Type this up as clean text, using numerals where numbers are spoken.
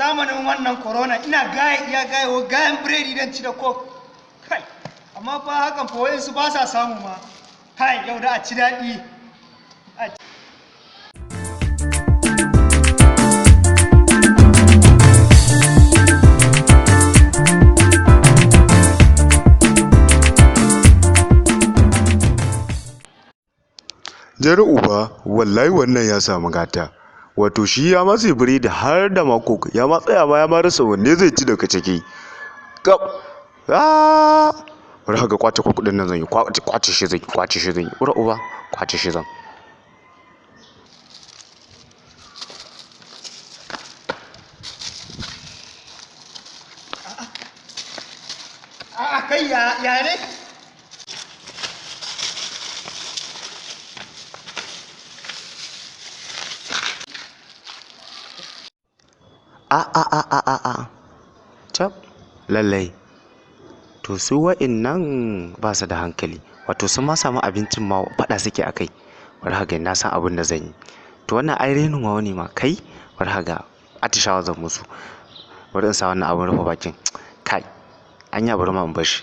zamanin wannan corona ina gaya gayan biredi dan ci da coke kai amma fa hakan fa wayansu ba sa samu ma kai yau da a ci daɗi. Jar uba wallahi wannan ya samu gata, wato shi ya matse biredi har da mako ya ma tsaya ma ya ma rasa wanne zai ci daga ciki. Kap bari ga kwace kudin nan zan yi, kwace shi zan yi ura uba kwace shi zan. A'a kai ya ne? Cap lallai to su wa'innan ba su da hankali, wato sun ma samu abincin ma faɗa suke a kai. Bari haga na san abin da zan yi. To wannan ai renin wawa ne ma kai. Bari haga atishawa zan musu. Bari in sa wannan abin rufe bakin kai anya bari ma in bar shi.